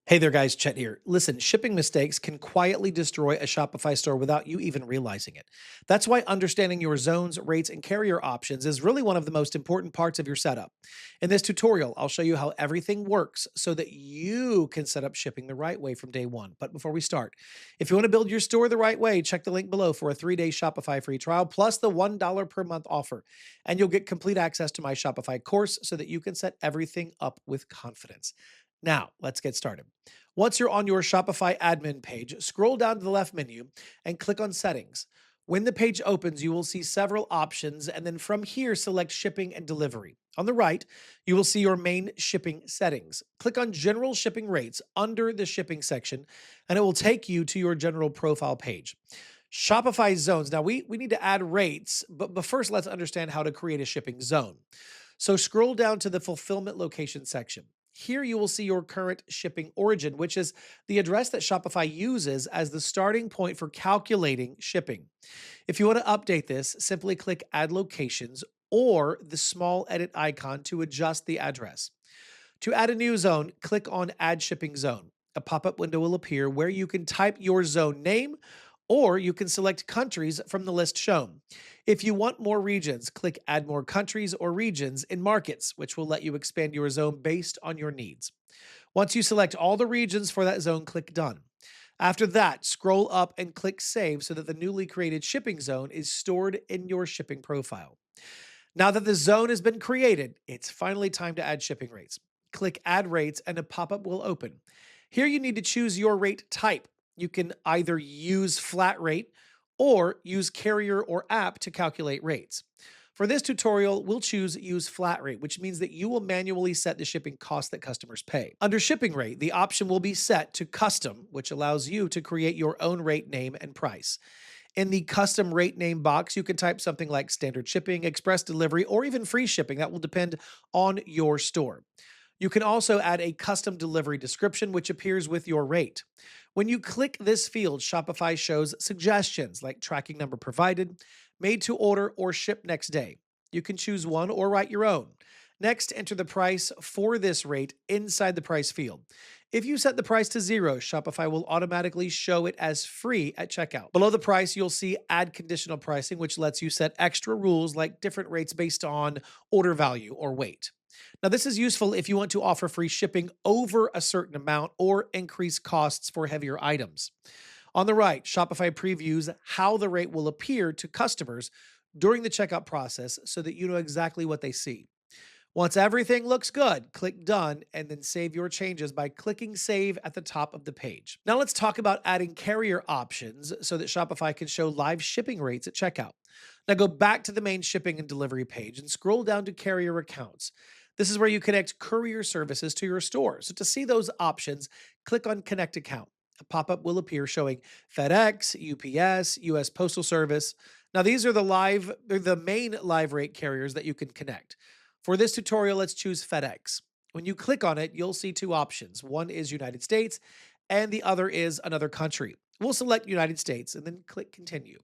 Hey there, guys. Chet here. Listen, shipping mistakes can quietly destroy a Shopify store without you even realizing it. That's why understanding your zones, rates, and carrier options is really one of the most important parts of your setup. In this tutorial, I'll show you how everything works so that you can set up shipping the right way from day one. But before we start, if you want to build your store the right way, check the link below for a 3-day Shopify free trial plus the $1 per month offer. And you'll get complete access to my Shopify course so that you can set everything up with confidence. Now, let's get started. Once you're on your Shopify admin page, scroll down to the left menu and click on Settings. When the page opens, you will see several options, and then from here, select Shipping and Delivery. On the right, you will see your main shipping settings. Click on General Shipping Rates under the Shipping section, and it will take you to your general profile page. Shopify zones. Now, we need to add rates, but first, let's understand how to create a shipping zone. So scroll down to the fulfillment location section. Here you will see your current shipping origin, which is the address that Shopify uses as the starting point for calculating shipping. If you want to update this, simply click Add Locations or the small edit icon to adjust the address. To add a new zone, click on Add Shipping Zone. A pop up window will appear where you can type your zone name or you can select countries from the list shown. If you want more regions, click Add More Countries or Regions in Markets, which will let you expand your zone based on your needs. Once you select all the regions for that zone, click Done. After that, scroll up and click Save so that the newly created shipping zone is stored in your shipping profile. Now that the zone has been created, it's finally time to add shipping rates. Click Add Rates and a pop-up will open. Here you need to choose your rate type. You can either use flat rate or use carrier or app to calculate rates. For this tutorial, we'll choose Use Flat Rate, which means that you will manually set the shipping cost that customers pay. Under Shipping Rate, the option will be set to Custom, which allows you to create your own rate name and price. In the custom rate name box, you can type something like standard shipping, express delivery, or even free shipping. That will depend on your store. You can also add a custom delivery description, which appears with your rate. When you click this field, Shopify shows suggestions like tracking number provided, made to order, or ship next day. You can choose one or write your own. Next, enter the price for this rate inside the price field. If you set the price to 0, Shopify will automatically show it as free at checkout. Below the price, you'll see Add Conditional Pricing, which lets you set extra rules like different rates based on order value or weight. Now, this is useful if you want to offer free shipping over a certain amount or increase costs for heavier items. On the right, Shopify previews how the rate will appear to customers during the checkout process so that you know exactly what they see. Once everything looks good, click Done and then save your changes by clicking Save at the top of the page. Now let's talk about adding carrier options so that Shopify can show live shipping rates at checkout. Now go back to the main shipping and delivery page and scroll down to carrier accounts. This is where you connect courier services to your store. So to see those options, click on Connect Account. A pop-up will appear showing FedEx, UPS, US Postal Service. Now these are the main live rate carriers that you can connect. For this tutorial, let's choose FedEx. When you click on it, you'll see two options. One is United States, and the other is another country. We'll select United States and then click Continue.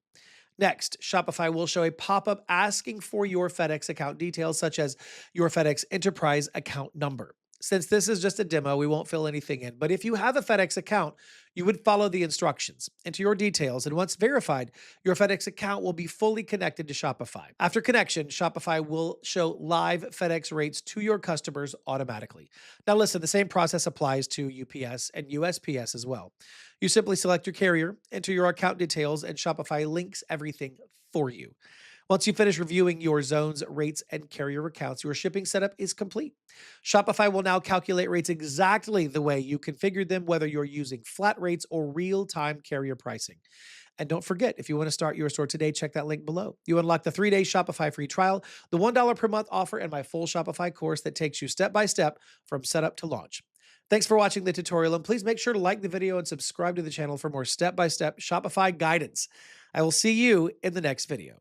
Next, Shopify will show a pop-up asking for your FedEx account details, such as your FedEx Enterprise account number. Since this is just a demo, we won't fill anything in. But if you have a FedEx account, you would follow the instructions. Enter your details, and once verified, your FedEx account will be fully connected to Shopify. After connection, Shopify will show live FedEx rates to your customers automatically. Now listen, the same process applies to UPS and USPS as well. You simply select your carrier, enter your account details, and Shopify links everything for you. Once you finish reviewing your zones, rates, and carrier accounts, your shipping setup is complete. Shopify will now calculate rates exactly the way you configured them, whether you're using flat rates or real-time carrier pricing. And don't forget, if you want to start your store today, check that link below. You unlock the 3-day Shopify free trial, the $1 per month offer, and my full Shopify course that takes you step by step from setup to launch. Thanks for watching the tutorial, and please make sure to like the video and subscribe to the channel for more step-by-step Shopify guidance. I will see you in the next video.